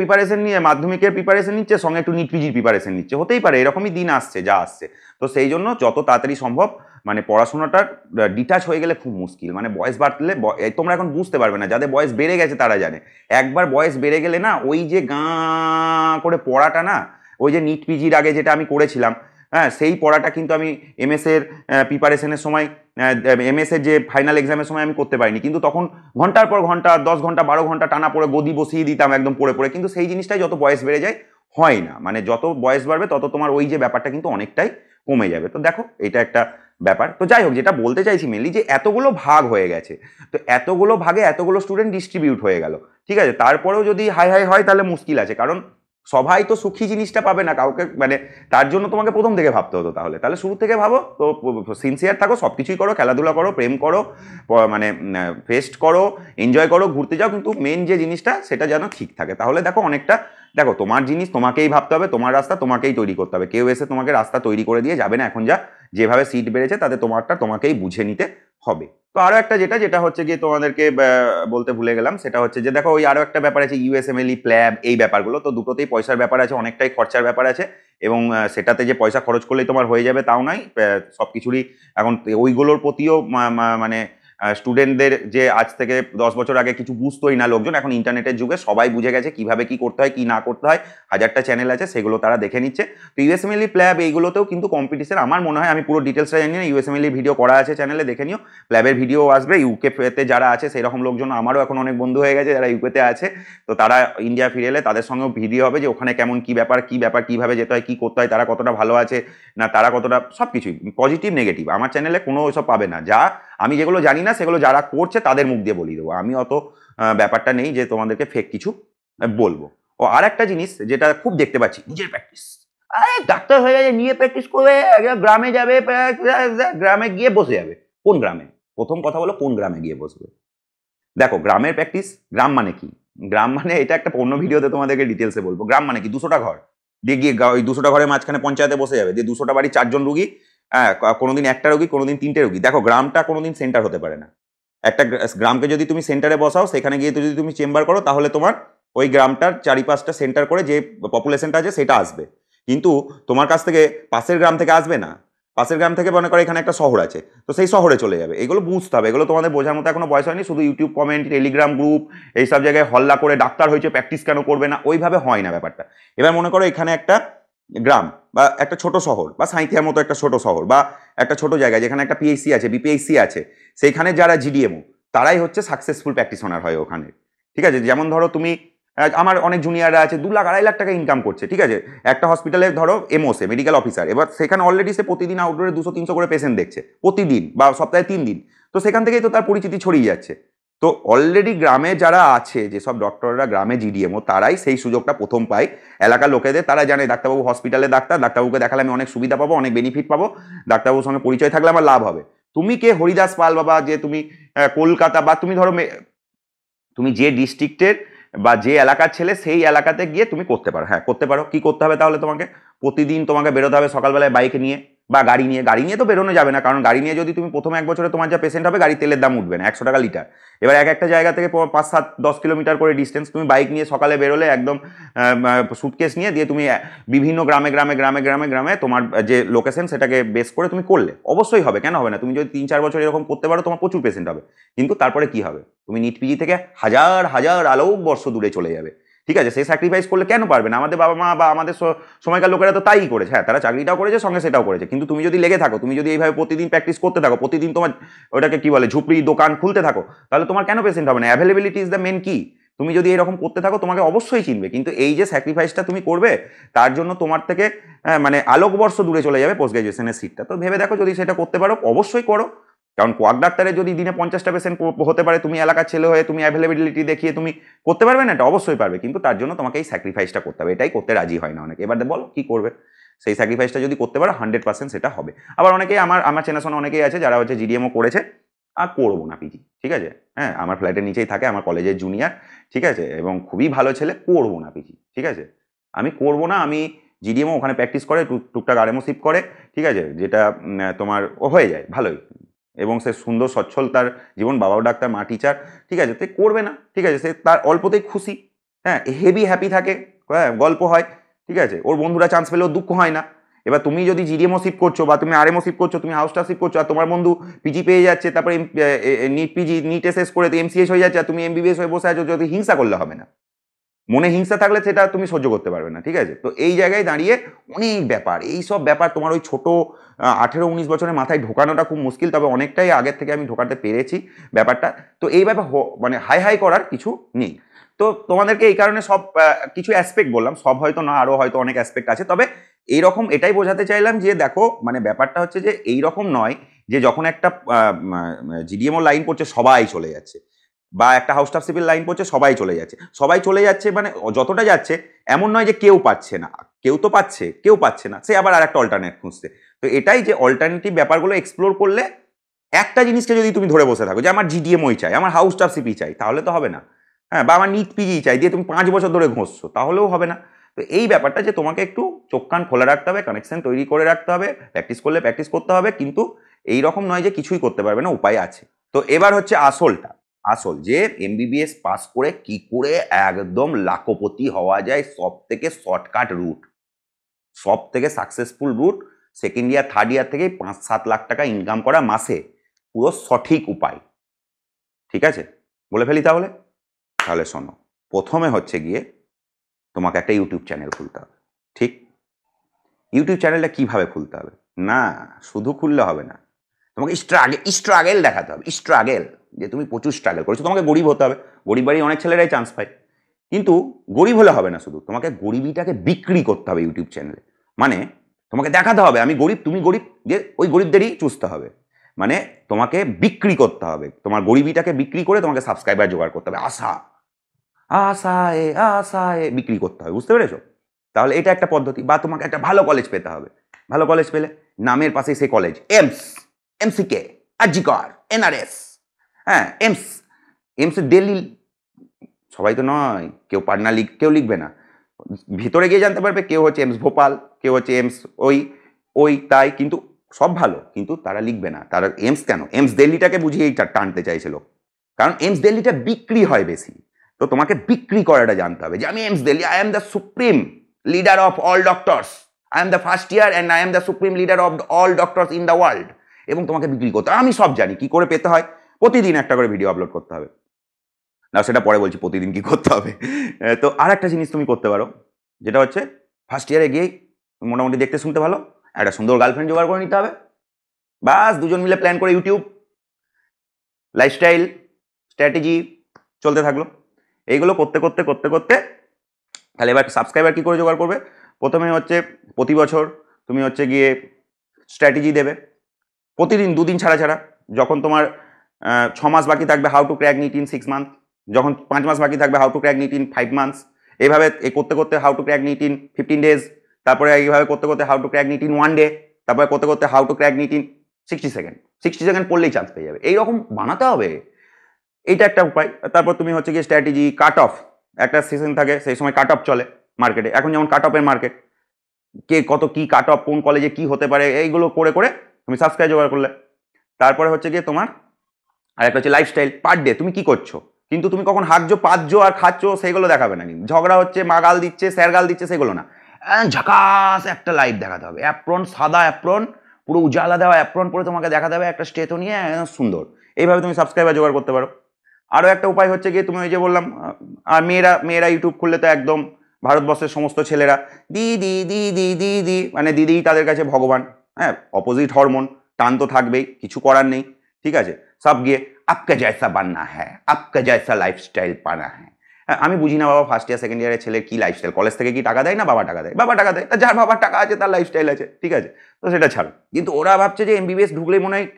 প্রিপারেশন নিচ্ছে, সঙ্গে একটু নিট পিজির প্রিপারেশন নিচ্ছে, হতেই পারে, এরকমই দিন আসছে যা আসছে। তো সেই জন্য যত তাড়াতাড়ি সম্ভব মানে পড়াশোনাটার ডিটাচ হয়ে গেলে খুব মুশকিল। মানে বয়স বাড়লে তোমরা এখন বুঝতে পারবে না, যাদের বয়স বেড়ে গেছে তারা জানে। একবার বয়স বেড়ে গেলে না, ওই যে গাঁ করে পড়াটা না, ওই যে নিট পিজির আগে যেটা আমি করেছিলাম, হ্যাঁ সেই পড়াটা কিন্তু আমি এমএস এর প্রিপারেশনের সময়, এমএস এর যে ফাইনাল এক্সামের সময় আমি করতে পারিনি, কিন্তু তখন ঘন্টার পর ঘন্টা 10 ঘন্টা 12 ঘন্টা টানা পড়ে গদি বসিয়ে দিতাম একদম পড়ে পড়ে। কিন্তু সেই জিনিসটাই যত বয়স বেড়ে যায় হয় না, মানে যত বয়স বাড়বে তত তোমার ওই যে ব্যাপারটা কিন্তু অনেকটাই কমে যাবে। তো দেখো এটা একটা ব্যাপার। তো যাই হোক, যেটা বলতে চাইছি মেনলি, যে এতগুলো ভাগ হয়ে গেছে, তো এতগুলো ভাগে এতগুলো স্টুডেন্ট ডিস্ট্রিবিউট হয়ে গেল, ঠিক আছে, তারপরেও যদি হাই হাই হয় তাহলে মুশকিল আছে। কারণ সবাই তো সুখী জিনিসটা পাবে না, কাউকে মানে তার জন্য তোমাকে প্রথম থেকে ভাবতে হতো। তাহলে শুরু থেকে ভাবো, তো সিনসিয়ার থাকো, সব কিছুই করো, খেলাধুলা করো, প্রেম করো, মানে ফেস্ট করো, এনজয় করো, ঘুরতে যাও, কিন্তু মেন যে জিনিসটা সেটা যেন ঠিক থাকে। তাহলে দেখো অনেকটা, দেখো তোমার জিনিস তোমাকেই ভাবতে হবে, তোমার রাস্তা তোমাকেই তৈরি করতে হবে, কেউ এসে তোমাকে রাস্তা তৈরি করে দিয়ে যাবে না। এখন যেভাবে সিট বেড়েছে তাতে তোমারটা তোমাকেই বুঝে নিতে হবে। তো আরো একটা যেটা হচ্ছে গিয়ে তোমাদেরকে বলতে ভুলে গেলাম, সেটা হচ্ছে যে দেখো ওই আরো একটা ব্যাপার আছে, ইউএসএমএলই প্ল্যাব, এই ব্যাপারগুলো, তো দুটোতেই পয়সার ব্যাপার আছে, অনেকটাই খরচার ব্যাপার আছে। এবং সেটাতে যে পয়সা খরচ করলেই তোমার হয়ে যাবে তাও নয়, সবকিছুরই এখন ওইগুলোর প্রতিও মানে স্টুডেন্টদের যে আজ থেকে 10 বছর আগে কিছু বুঝতোই না লোকজন, এখন ইন্টারনেটের যুগে সবাই বুঝে গেছে কিভাবে কি করতে হয় কি না করতে হয়, হাজারটা চ্যানেল আছে, সেগুলো তারা দেখে নিচ্ছে। তো ইউএসএমএলই প্ল্যাব এইগুলোতেও কিন্তু কম্পিটিশন, আমার মনে হয়, আমি পুরো ডিটেলসটা জানি না, ইউএসএমএলই ভিডিও করা আছে চ্যানেলে, দেখে নিও। প্ল্যাবের ভিডিও আসবে, ইউকেতে যারা আছে সেই রকম লোকজন, আমারও এখন অনেক বন্ধু হয়ে গেছে যারা ইউকেতে আছে, তো তারা ইন্ডিয়া ফিরে এলে তাদের সঙ্গেও ভিডিও হবে, যে ওখানে কেমন কি ব্যাপার কিভাবে যেতে হয় কি করতে হয়, তারা কতটা ভালো আছে না, তারা কতটা সব কিছুই পজিটিভ নেগেটিভ। আমার চ্যানেলে কোনো ওইসব পাবে না, যা আমি যেগুলো জানি না সেগুলো যারা করছে তাদের মুখ দিয়ে বলিয়ে দেবো, আমি অত ব্যাপারটা নেই যে তোমাদেরকে ফেক কিছু বলবো। ও আর একটা জিনিস যেটা খুব দেখতে পাচ্ছি, নিজের প্র্যাকটিস, আরে ডাক্তার হয়ে গেছে নিয়ে প্র্যাকটিস করবে, গ্রামে যাবে, গ্রামে গিয়ে বসে যাবে। কোন গ্রামে? প্রথম কথা বলো, কোন গ্রামে গিয়ে বসবে? দেখো গ্রামের প্র্যাকটিস, গ্রাম মানে কি? গ্রাম মানে, এটা একটা অন্য ভিডিওতে তোমাদেরকে ডিটেলসে বলবো, গ্রাম মানে কি 200টা ঘর দিয়ে গিয়ে ওই 200টা ঘরের মাঝখানে পঞ্চায়েতে বসে যাবে, দিয়ে 200টা বাড়ি 4 জন রুগী, হ্যাঁ কোনোদিন একটা রুগী, কোনোদিন 3টে রুগী। দেখো গ্রামটা কোনোদিন সেন্টার হতে পারে না। একটা গ্রামকে যদি তুমি সেন্টারে বসাও, সেখানে গিয়ে যদি তুমি চেম্বার করো, তাহলে তোমার ওই গ্রামটার 4-5টা সেন্টার করে যে পপুলেশনটা আছে সেটা আসবে, কিন্তু তোমার কাছ থেকে পাশের গ্রাম থেকে আসবে না। পাশের গ্রাম থেকে মনে করো এখানে একটা শহর আছে, তো সেই শহরে চলে যাবে। এগুলো বুঝতে হবে, এগুলো তোমাদের বোঝার মতো এখনো বয়স হয়নি। শুধু ইউটিউব কমেন্ট, টেলিগ্রাম গ্রুপ এইসব জায়গায় হল্লা করে ডাক্তার হয়েছে প্র্যাকটিস কেন করবে না, ওইভাবে হয় না ব্যাপারটা। এবার মনে করো এখানে একটা গ্রাম বা একটা ছোট শহর বা সাঁইথিয়ার মতো একটা ছোট শহর বা একটা ছোট জায়গায় যেখানে একটা পিএইচসি আছে, বিপিএইচসি আছে, সেইখানে যারা জিডিএমও তারাই হচ্ছে সাকসেসফুল প্র্যাকটিশনার হয় ওখানে। ঠিক আছে, যেমন ধরো তুমি আমার অনেক জুনিয়ররা আছে 2 লাখ 2.5 লাখ টাকা ইনকাম করছে, ঠিক আছে, একটা হসপিটালে ধরো এমওসে মেডিকেল অফিসার। এবার সেখানে অলরেডি সে প্রতিদিন আউটডোরে 200-300 করে পেশেন্ট দেখছে প্রতিদিন বা সপ্তাহে 3 দিন, তো সেখান থেকেই তো তার পরিচিতি ছড়িয়ে যাচ্ছে। তো অলরেডি গ্রামে যারা আছে, যেসব ডক্টররা গ্রামে জিডিএমও, তারাই সেই সুযোগটা প্রথম পায় এলাকার লোকেদের। তারা জানে ডাক্তারবাবু হসপিটালে ডাক্তার, ডাক্তারবাবুকে দেখালে আমি অনেক সুবিধা পাবো, অনেক বেনিফিট পাবো, ডাক্তারবাবুর সঙ্গে পরিচয় থাকলে আমার লাভ হবে। তুমি কে হরিদাস পাল বাবা যে তুমি কলকাতা বা তুমি ধরো তুমি যে ডিস্ট্রিক্টের বা যে এলাকার ছেলে সেই এলাকাতে গিয়ে তুমি করতে পারো। হ্যাঁ করতে পারো। কি করতে হবে তাহলে? তোমাকে প্রতিদিন তোমাকে বেরোতে হবে সকালবেলায় বাইক নিয়ে বা গাড়ি নিয়ে। গাড়ি নিয়ে তো বেরোনো যাবে না, কারণ গাড়ি নিয়ে যদি তুমি প্রথম 1 বছরে তোমার যা পেশেন্ট হবে, গাড়ি তেলের দাম উঠবে না, 100 টাকা লিটার। এবার একটা জায়গা থেকে 5-7-10 কিলোমিটার করে ডিস্টেন্স, তুমি বাইক নিয়ে সকালে বেরোলে একদম সুটকেস নিয়ে দিয়ে তুমি বিভিন্ন গ্রামে গ্রামে গ্রামে গ্রামে গ্রামে তোমার যে লোকেশন সেটাকে বেস করে তুমি করলে অবশ্যই হবে, কেন হবে না? তুমি যদি 3-4 বছর এরকম করতে পারো তোমার প্রচুর পেশেন্ট হবে। কিন্তু তারপরে কি হবে? তুমি নিট পিজি থেকে হাজার হাজার আলোকবর্ষ দূরে চলে যাবে। ঠিক আছে, সেই স্যাক্রিফাইস করলে কেন পারবে না? আমাদের বাবা মা বা আমাদের সময়কার লোকেরা তো তাই করেছে। হ্যাঁ, তারা চাকরিটাও করেছে, সঙ্গে সেটাও করেছে। কিন্তু তুমি যদি লেগে থাকো, তুমি যদি এইভাবে প্রতিদিন প্র্যাকটিস করতে থাকো, প্রতিদিন তোমার ওটাকে কি বলে ঝুপড়ি দোকান খুলতে থাকো, তাহলে তোমার কেন পেশেন্ট হবে না? অ্যাভেলেবিলিটি ইজ দ্য মেন কি। তুমি যদি এরকম করতে থাকো তোমাকে অবশ্যই চিনবে, কিন্তু এই যে স্যাক্রিফাইসটা তুমি করবে তার জন্য তোমার থেকে মানে আলোকবর্ষ দূরে চলে যাবে পোস্ট গ্রাজুয়েশনের সিটটা। তো ভেবে দেখো, যদি সেটা করতে পারো অবশ্যই করো। কারণ কোয়াক ডাক্তারের যদি দিনে 50টা পেশেন্ট হতে পারে, তুমি এলাকার ছেলে হয়ে তুমি অ্যাভেলেবিলিটি দেখিয়ে তুমি করতে পারবে না? এটা অবশ্যই পারবে, কিন্তু তার জন্য তোমাকে এই স্যাক্রিফাইসটা করতে হবে। এটাই করতে রাজি হয় না অনেকে। এবার বলো কি করবে? সেই স্যাক্রিফাইসটা যদি করতে পারো 100% সেটা হবে। আবার অনেকেই আমার চেনাশোনা অনেকেই আছে যারা হচ্ছে জিডিএমও করেছে আর করবো না পিজি, ঠিক আছে, হ্যাঁ, আমার ফ্ল্যাটের নিচেই থাকে, আমার কলেজের জুনিয়র, ঠিক আছে, এবং খুবই ভালো ছেলে, করবো না পিজি, ঠিক আছে, আমি করবো না। আমি জিডিএমও ওখানে প্র্যাকটিস করে, টুকটাক আরএমও শিফট করে, ঠিক আছে, যেটা তোমার হয়ে যায় ভালোই, এবং সে সুন্দর সচ্ছল তার জীবন, বাবাও ডাক্তার, মা টিচার, ঠিক আছে, সে করবে না, ঠিক আছে, সে তার অল্পতেই খুশি, হ্যাঁ, হেভি হ্যাপি থাকে, হ্যাঁ, গল্প হয়, ঠিক আছে, ওর বন্ধুরা চান্স পেলেও দুঃখ হয় না। এবার তুমি যদি জিডিএমও শিফট করছো বা তুমি আরএমও শিফট করছো, তুমি হাউসটা শিফট করছো, আর তোমার বন্ধু পিজি পেয়ে যাচ্ছে, তারপরে নিট পিজি নিট এসএস করে এমসিএস হয়ে যাচ্ছে, আর তুমি এমবিবিএস হয়ে বসে আছো, যদি হিংসা করলে হবে না। মনে হিংসা থাকলে সেটা তুমি সহ্য করতে পারবে না, ঠিক আছে। তো এই জায়গায় দাঁড়িয়ে অনেক ব্যাপার, এই সব ব্যাপার তোমার ওই ছোট 18-19 বছরের মাথায় ঢোকানোটা খুব মুশকিল, তবে অনেকটাই আগের থেকে আমি ঢোকাতে পেরেছি ব্যাপারটা। তো এই ব্যাপার মানে হাই হাই করার কিছু নেই। তো তোমাদেরকে এই কারণে সব কিছু অ্যাসপেক্ট বললাম, সব হয়তো না, আরও হয়তো অনেক অ্যাসপেক্ট আছে, তবে এইরকম এটাই বোঝাতে চাইলাম যে দেখো, মানে ব্যাপারটা হচ্ছে যে এইরকম নয় যে যখন একটা জিডিএমও লাইন পড়ছে সবাই চলে যাচ্ছে, বা একটা হাউস স্টাফ সিভিল লাইন পড়ছে সবাই চলে যাচ্ছে। সবাই চলে যাচ্ছে মানে যতটা যাচ্ছে এমন নয় যে কেউ পাচ্ছে না, কেউ তো পাচ্ছে, কেউ পাচ্ছে না, সে আবার আর একটা অল্টারনেট খুঁজছে। তো এটাই যে অল্টারনেটিভ ব্যাপারগুলো এক্সপ্লোর করলে, একটা জিনিসকে যদি তুমি ধরে বসে থাকো যে আমার জিডিএমওই চাই, আমার হাউস স্টাফ সিপি চাই, তাহলে তো হবে না। হ্যাঁ, বা আমার নিট পিজি চাই, দিয়ে তুমি 5 বছর ধরে ঘষছো, তাহলেও হবে না। তো এই ব্যাপারটা যে তোমাকে একটু চোখ কান খোলা রাখতে হবে, কানেকশন তৈরি করে রাখতে হবে, প্র্যাকটিস করলে প্র্যাকটিস করতে হবে, কিন্তু এই রকম নয় যে কিছুই করতে পারবে না, উপায় আছে। তো এবার হচ্ছে আসল যে এমবিবিএস পাস করে কি করে একদম লাখপতি হওয়া যায়, সব থেকে শর্টকাট রুট, সব থেকে successful route, second year third year থেকে 5-7 লাখ টাকা ইনকাম করা মাসে, পুরো সঠিক উপায়। ঠিক আছে, বলে ফেলি তাহলে। তাহলে শোনো, প্রথমে হচ্ছে গিয়ে তোমাকে একটা ইউটিউব চ্যানেল খুলতে হবে। ঠিক, ইউটিউব চ্যানেলটা কিভাবে খুলতে হবে? না শুধু খুললে হবে না, তোমাকে স্ট্রাগেল দেখাতে হবে, স্ট্রাগেল, যে তুমি প্রচুর স্ট্রাগল করেছো। তোমাকে গরিব হতে হবে, গরিব বাড়ির অনেক ছেলেরাই চান্স পায়, কিন্তু গরিব হলে হবে না, শুধু তোমাকে গরিবিটাকে বিক্রি করতে হবে ইউটিউব চ্যানেলে। মানে তোমাকে দেখাতে হবে আমি গরিব, তুমি গরিব, যে ওই গরিবদেরই চুষতে হবে। মানে তোমাকে বিক্রি করতে হবে, তোমার গরিবিটাকে বিক্রি করে তোমাকে সাবস্ক্রাইবার জোগাড় করতে হবে, আশায় বিক্রি করতে হবে, বুঝতে পেরেছো? তাহলে এটা একটা পদ্ধতি। বা তোমাকে একটা ভালো কলেজ পেতে হবে, ভালো কলেজ পেলে নামের পাশেই সেই কলেজ, এমসিকে, আজিকর, এনআরএস, হ্যাঁ, এমস দিল্লি, সবাই তো নয়, কেউ পাটনা কেউ লিখবে না, ভিতরে গিয়ে জানতে পারবে কেউ হচ্ছে এমস ভোপাল, কেউ হচ্ছে এমস ওই তাই, কিন্তু সব ভালো, কিন্তু তারা লিখবে না। তারা এমস কেন, এমস দিল্লিটাকে বুঝিয়ে টানতে চাইছিল, কারণ এমস দিল্লিটা বিক্রি হয় বেশি। তো তোমাকে বিক্রি করাটা জানতে হবে যে আমি AIIMS Delhi, I am the supreme leader of all doctors, I am the first year and I am the supreme leader of all doctors in the world. এবং তোমাকে বিক্রি করতে হবে, আমি সব জানি কি করে পেতে হয়। প্রতিদিন একটা করে ভিডিও আপলোড করতে হবে। না সেটা পরে বলছি প্রতিদিন কি করতে হবে। তো আর একটা জিনিস তুমি করতে পারো, যেটা হচ্ছে ফার্স্ট ইয়ারে গিয়েই মোটামুটি দেখতে শুনতে ভালো, একটা সুন্দর গার্লফ্রেন্ড জোগাড় করে নিতে হবে। বাস দুজন মিলে প্ল্যান করে ইউটিউব, লাইফস্টাইল, স্ট্র্যাটেজি চলতে থাকলো। এইগুলো করতে করতে করতে করতে তাহলে এবার সাবস্ক্রাইবার কী করে জোগাড় করবে? প্রথমে হচ্ছে প্রতি বছর তুমি হচ্ছে গিয়ে স্ট্র্যাটেজি দেবে, প্রতিদিন 2 দিন ছাড়া ছাড়া। যখন তোমার 6 মাস বাকি থাকবে, how to crack NEET in 6 month. যখন 5 মাস বাকি থাকবে, how to crack NEET in 5 months. এইভাবে করতে করতে how to crack NEET in 15 days. তারপরে এইভাবে করতে করতে how to crack NEET in 1 day. তারপরে করতে করতে how to crack NEET in 60 second. 60 second পড়লেই চান্স পেয়ে যাবে। এইরকম বানাতে হবে, এইটা একটা উপায়। তারপর তুমি হচ্ছে গিয়ে স্ট্র্যাটেজি, কাট অফ, একটা সেশন থাকে সেই সময় কাট অফ চলে মার্কেটে। এখন যেমন কাট অফের মার্কেট, কে কত কি কাট অফ, কোন কলেজে কি হতে পারে, এইগুলো করে করে তুমি সাবস্ক্রাইব জোগাড় করলে। তারপরে হচ্ছে গিয়ে তোমার আর একটা হচ্ছে লাইফস্টাইল, পার ডে তুমি কি করছো, কিন্তু তুমি কখন হাঁকছো পাঁচছো আর খাচ্ছো সেগুলো দেখাবে না। কিন্তু ঝগড়া হচ্ছে, মা গাল দিচ্ছে, স্যার গাল দিচ্ছে, সেগুলো না। ঝাকাস একটা লাইফ দেখাতে হবে, অ্যাপ্রন, সাদা অ্যাপ্রন, পুরো উজালা দেওয়া অ্যাপ্রন পরে তোমাকে দেখাতে হবে, একটা স্টেটও নিয়ে সুন্দর। এইভাবে তুমি সাবস্ক্রাইবার জোগাড় করতে পারো। আরও একটা উপায় হচ্ছে গিয়ে তুমি ওই যে বললাম, আর মেয়েরা ইউটিউব খুললে তো একদম ভারতবর্ষের সমস্ত ছেলেরা দিদি দিদি দিদি, মানে দিদি তাদের কাছে ভগবান। হ্যাঁ, অপোজিট হরমোন, টান তো থাকবেই, কিছু করার নেই। ঠিক আছে, সব গিয়ে আপকা জয়সা বাননা হ্যাঁ, আপকা জয়সা লাইফস্টাইল পানা হ্যাঁ। আমি বুঝি না বাবা, ফার্স্ট ইয়ার সেকেন্ড ইয়ারের ছেলের কি লাইফস্টাইল, কলেজ থেকে কি টাকা দেয় না বাবা টাকা দেয়? বাবা টাকা দেয়, যার বাবার টাকা আছে তার লাইফস্টাইল আছে, ঠিক আছে, তো সেটা ছাড়ো। কিন্তু ওরা ভাবছে যে এমবিবিএস ঢুকলেই মনে হয়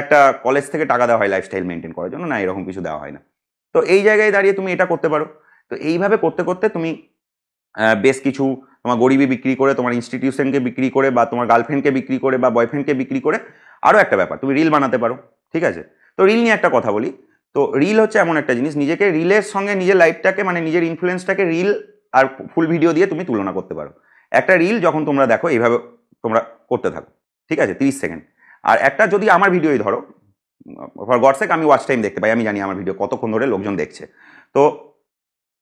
একটা কলেজ থেকে টাকা দেওয়া হয় লাইফস্টাইল মেনটেন করার জন্য। না, এরকম কিছু দেওয়া হয় না। তো এই জায়গায় দাঁড়িয়ে তুমি এটা করতে পারো। তো এইভাবে করতে করতে তুমি বেশ কিছু তোমার গরিবি বিক্রি করে, তোমার ইনস্টিটিউশনকে বিক্রি করে, বা তোমার গার্লফ্রেন্ডকে বিক্রি করে, বা বয়ফ্রেন্ডকে বিক্রি করে, আরও একটা ব্যাপার, তুমি রিল বানাতে পারো। ঠিক আছে, তো রিল নিয়ে একটা কথা বলি। তো রিল হচ্ছে এমন একটা জিনিস, নিজেকে রিলের সঙ্গে নিজের লাইফটাকে, মানে নিজের ইনফ্লুয়েন্সটাকে রিল আর ফুল ভিডিও দিয়ে তুমি তুলনা করতে পারো। একটা রিল যখন তোমরা দেখো, এইভাবে তোমরা করতে থাকো, ঠিক আছে, 30 সেকেন্ড। আর একটা যদি আমার ভিডিওই ধরো, ফর গডসেক আমি ওয়াচ টাইম দেখতে পাই, আমি জানি আমার ভিডিও কতক্ষণ ধরে লোকজন দেখছে। তো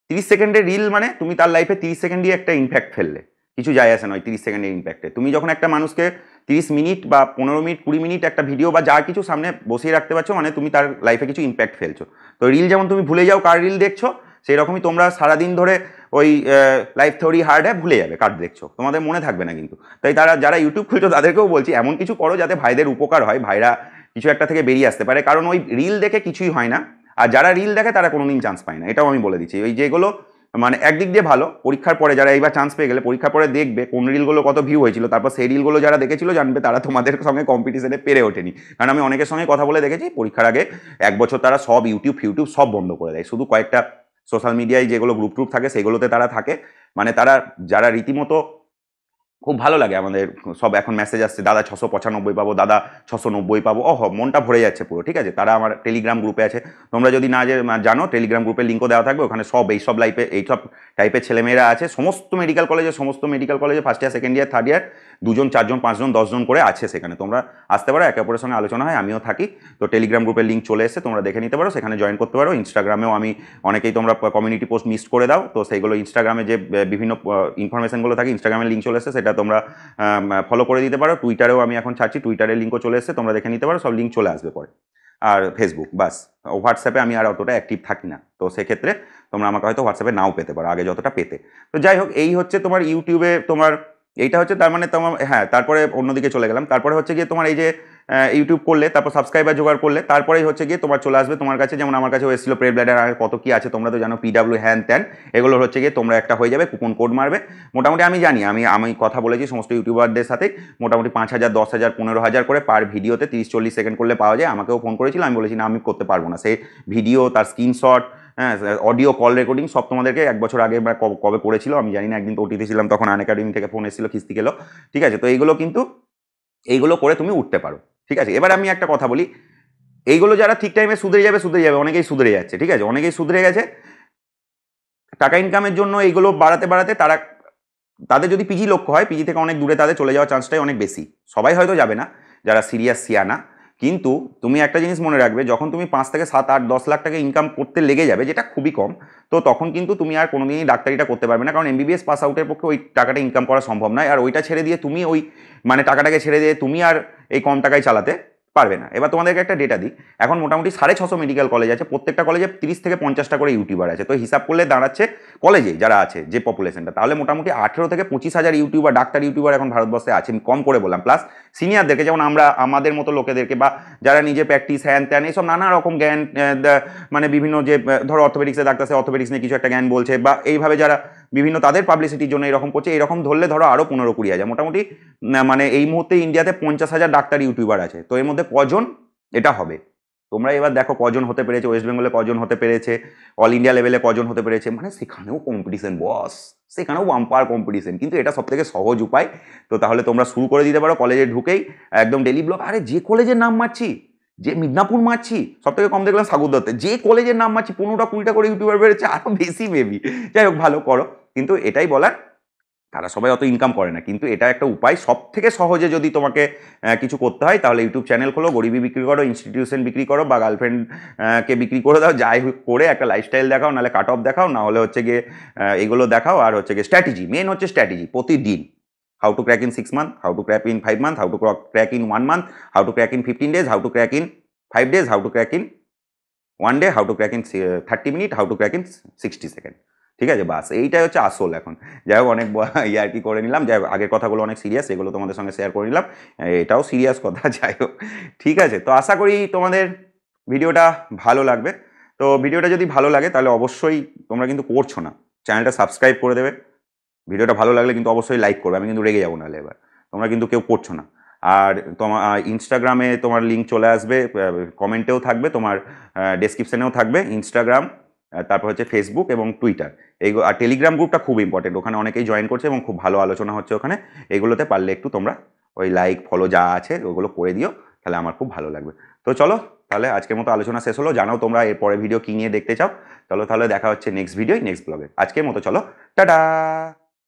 30 সেকেন্ডের রিল মানে তুমি তার লাইফে 30 সেকেন্ড দিয়ে একটা ইম্প্যাক্ট ফেললে, কিছু যায় আসে নয় 30 সেকেন্ডের ইম্প্যাক্টে। তুমি যখন একটা মানুষকে 30 মিনিট বা 15 মিনিট 20 মিনিট একটা ভিডিও বা যা কিছু সামনে বসিয়ে রাখতে পারছো, মানে তুমি তার লাইফে কিছু ইম্প্যাক্ট ফেলছো। তো রিল যেমন তুমি ভুলে যাও কার রিল দেখছো, সেই রকমই তোমরা সারাদিন ধরে ওই লাইফ থিওরি হার্ড অ্যাপ ভুলে যাবে কার দেখছো, তোমাদের মনে থাকবে না কিন্তু। তাই যারা ইউটিউব খুলছো তাদেরকেও বলছি এমন কিছু করো যাতে ভাইদের উপকার হয়, ভাইরা কিছু একটা থেকে বেরিয়ে আসতে পারে। কারণ ওই রিল দেখে কিছুই হয় না, আর যারা রিল দেখে তারা কোনোদিন চান্স পায় না, এটাও আমি বলে দিচ্ছি। ওই যেগুলো মানে একদিক দিয়ে ভালো, পরীক্ষার পরে যারা এইবার চান্স পেয়ে গেলে পরীক্ষার পরে দেখবে কোন রিলগুলো কত ভিউ হয়েছিল, তারপর সেই রিলগুলো যারা দেখেছিল জানবে তারা তোমাদের সঙ্গে কম্পিটিশনে পেরে ওঠেনি। কারণ আমি অনেকের সঙ্গে কথা বলে দেখেছি, পরীক্ষার আগে 1 বছর তারা সব ইউটিউব সব বন্ধ করে দেয়, শুধু কয়েকটা সোশ্যাল মিডিয়ায় যেগুলো গ্রুপ ট্রুপ থাকে সেগুলোতে তারা থাকে। মানে তারা যারা রীতিমতো, খুব ভালো লাগে আমাদের সব এখন মেসেজ আসছে, দাদা 695 পাবো, দাদা 690 পাবো, মনটা ভরে যাচ্ছে পুরো। ঠিক আছে, তারা আমার টেলিগ্রাম গ্রুপে আছে, তোমরা যদি না জানো টেলিগ্রাম গ্রুপের লিঙ্কও দেওয়া থাকবে, ওখানে সব এইসব এইসব টাইপের ছেলেমেয়েরা আছে, সমস্ত মেডিকেল কলেজে first year second year third ইয়ার 2 জন 4 জন 5 জন 10 জন করে আছে সেখানে। তোমরা আসতে পারো, একে অপরের সঙ্গে আলোচনা হয়, আমিও থাকি। তো টেলিগ্রাম গ্রুপের লিঙ্ক চলে এসে তোমরা দেখে নিতে পারো, সেখানে জয়েন করতে পারো। ইনস্টাগ্রামেও আমি অনেকেই তোমরা কমিউনিটি পোস্ট মিস করে দাও, তো সেইগুলো ইনস্টাগ্রামে যে বিভিন্ন ইনফরমেশনগুলো থাকে ইনস্টাগ্রামের লিঙ্ক চলে এসে, সেটা তোমরা ফলো করে দিতে পারো। টুইটারেও আমি এখন ছাড়ছি, টুইটারের লিঙ্কও চলে এসেছে, তোমরা দেখে নিতে পারো, সব লিঙ্ক চলে আসবে পরে। আর ফেসবুক, বাস। হোয়াটসঅ্যাপে আমি আর অতটা অ্যাক্টিভ থাকি না, তো সেক্ষেত্রে তোমরা আমাকে হয়তো হোয়াটসঅ্যাপে নাও পেতে পারো আগে যতটা পেতে। তো যাই হোক, এই হচ্ছে তোমার ইউটিউবে তোমার এইটা হচ্ছে, তার মানে তোমার হ্যাঁ। তারপরে অন্যদিকে চলে গেলাম, তারপরে হচ্ছে গিয়ে তোমার এই যে ইউটিউব করলে, তারপর সাবস্ক্রাইবার জোগাড় করলে, তারপরেই হচ্ছে গিয়ে তোমার চলে আসবে তোমার কাছে, যেমন আমার কাছেও এসেছিল প্রেড ব্ল্যাডার, আর কত কি আছে তোমরা তো জানো, পিডাব্লিউ হ্যান ত্যান, এগুলো হচ্ছে গিয়ে তোমরা একটা হয়ে যাবে, কুপন কোড মারবে। মোটামুটি আমি জানি, আমি কথা বলেছি সমস্ত ইউটিউবারদের সাথে, মোটামুটি 5,000 10,000 15,000 করে পার ভিডিওতে 30-40 সেকেন্ড করলে পাওয়া যায়। আমাকেও ফোন করেছিল, আমি বলেছি না আমি করতে পারবো না, সেই ভিডিও, তার স্ক্রিনশট, হ্যাঁ, অডিও কল রেকর্ডিং সব তোমাদেরকে 1 বছর আগে কবে করেছিল আমি জানি না, একদিন তো ওটিতে ছিলাম তখন আনএকাডেমি থেকে ফোন এসেছিল কিস্তি গেলো। ঠিক আছে, তো এইগুলো কিন্তু এইগুলো করে তুমি উঠতে পারো। ঠিক আছে, এবার আমি একটা কথা বলি, এইগুলো যারা ঠিক টাইমে সুধরে যাবে, অনেকেই সুধরে যাচ্ছে। ঠিক আছে, অনেকেই সুধরে গেছে টাকা ইনকামের জন্য, এইগুলো বাড়াতে বাড়াতে তাদের যদি পিজি লক্ষ্য হয়, পিজি থেকে অনেক দূরে তাদের চলে যাওয়ার চান্সটাই অনেক বেশি। সবাই হয়তো যাবে না যারা সিরিয়াস সিয়ানা, কিন্তু তুমি একটা জিনিস মনে রাখবে, যখন তুমি 5 থেকে 7, 8, 10 লাখ টাকা ইনকাম করতে লেগে যাবে, যেটা খুবই কম, তো তখন কিন্তু তুমি আর কোনোদিনই ডাক্তারিটা করতে পারবে না, কারণ এমবিবিএস পাস আউটের পক্ষে ওই টাকাটা ইনকাম করা সম্ভব নয়। আর ওইটা ছেড়ে দিয়ে তুমি ওই মানে টাকাটাকে ছেড়ে দিয়ে তুমি আর এই কম টাকায় চালাতে পারবে না। এবার তোমাদেরকে একটা ডেটা দিই, এখন মোটামুটি 650 মেডিকেল কলেজ আছে, প্রত্যেকটা কলেজে 30 থেকে 50টা করে ইউটিউবার আছে। তো হিসাব করলে দাঁড়াচ্ছে কলেজে যারা আছে যে পপুলেশনটা, তাহলে মোটামুটি 18 থেকে 25,000 ইউটিউবার, ডাক্তার ইউটিউবার এখন ভারতবর্ষে আছে, আমি কম করে বললাম। প্লাস সিনিয়রদেরকে, যেমন আমরা আমাদের মতো লোকেদেরকে, বা যারা নিজে প্র্যাকটিস হ্যান ত্যান এইসব নানা রকম জ্ঞান, মানে বিভিন্ন যে ধরো অর্থোপেডিক্সে ডাক্তার, সে অর্থোপেডিক্স নিয়ে কিছু একটা জ্ঞান বলছে, বা এইভাবে যারা বিভিন্ন তাদের পাবলিসিটির জন্য এরকম করছে, এরকম ধরলে ধরো আরও 15-20,000 মোটামুটি, মানে এই মুহূর্তে ইন্ডিয়াতে 50,000 ডাক্তার ইউটিউবার আছে। তো এর মধ্যে কজন এটা হবে? তোমরা এবার দেখো কজন হতে পেরেছে, ওয়েস্ট বেঙ্গলে কজন হতে পেরেছে, অল ইন্ডিয়া লেভেলে কজন হতে পেরেছে, মানে সেখানেও কম্পিটিশন বস, সেখানেও বাম্পার কম্পিটিশন। কিন্তু এটা সব থেকে সহজ উপায়। তো তাহলে তোমরা শুরু করে দিতে পারো কলেজে ঢুকেই একদম ডেলি ব্লগ। আরে যে কলেজের নাম মারছি, যে মিদনাপুর মারছি, সব থেকে কম দেখলাম সাগর দত্তে, যে কলেজের নাম মারছি 15টা-20টা করে ইউটিউবার বেড়েছে, আরও বেশি মেবি। যাই হোক, ভালো করো। কিন্তু এটাই বলার, তারা সবাই অত ইনকাম করে না, কিন্তু এটা একটা উপায়। সব থেকে সহজে যদি তোমাকে কিছু করতে হয়, তাহলে ইউটিউব চ্যানেল খোলো, গরিবি বিক্রি করো, ইনস্টিটিউশন বিক্রি করো, বা গার্লফ্রেন্ড কে বিক্রি করে দাও, যাই করে একটা লাইফস্টাইল দেখাও, নাহলে কাট অফ দেখাও, না হলে হচ্ছে গিয়ে এগুলো দেখাও। আর হচ্ছে গিয়ে স্ট্র্যাটেজি, মেন হচ্ছে স্ট্র্যাটেজি প্রতিদিন। How to crack in 6 month, how to crack in 5 month, how to crack in 1 month, how to crack in 15 days, how to crack in 5 days, how to crack in 1 day, how to crack in 30 minutes, how to crack in 60 seconds। ঠিক আছে, বাস এইটাই হচ্ছে আসল এখন। যাই হোক, অনেক আর কি করে নিলাম। যাই হোক, আগের কথাগুলো অনেক সিরিয়াস, এগুলো তোমাদের সঙ্গে শেয়ার করে নিলাম, এটাও সিরিয়াস কথা। যাই হোক, ঠিক আছে। তো আশা করি তোমাদের ভিডিওটা ভালো লাগবে। তো ভিডিওটা যদি ভালো লাগে তাহলে অবশ্যই, তোমরা কিন্তু করছো না, চ্যানেলটা সাবস্ক্রাইব করে দেবে। ভিডিওটা ভালো লাগলে কিন্তু অবশ্যই লাইক করবে, আমি কিন্তু রেগে যাবো নাহলে। এবার তোমরা কিন্তু কেউ করছো না। আর তোমার ইনস্টাগ্রামে তোমার লিঙ্ক চলে আসবে, কমেন্টেও থাকবে, তোমার ডেসক্রিপশানেও থাকবে ইনস্টাগ্রাম, তারপর হচ্ছে ফেসবুক এবং টুইটার। আর টেলিগ্রাম গ্রুপটা খুব ইম্পর্টেন্ট, ওখানে অনেকেই জয়েন করছে এবং খুব ভালো আলোচনা হচ্ছে ওখানে। এগুলোতে পারলে একটু তোমরা ওই লাইক ফলো যা আছে ওগুলো করে দিও, তাহলে আমার খুব ভালো লাগবে। তো চলো, তাহলে আজকের মতো আলোচনা শেষ হলো। জানাও তোমরা এর পরে ভিডিও কী নিয়ে দেখতে চাও। চলো তাহলে দেখা হচ্ছে নেক্সট ভিডিও, নেক্সট ব্লগে। আজকের মতো চলো, টাটা।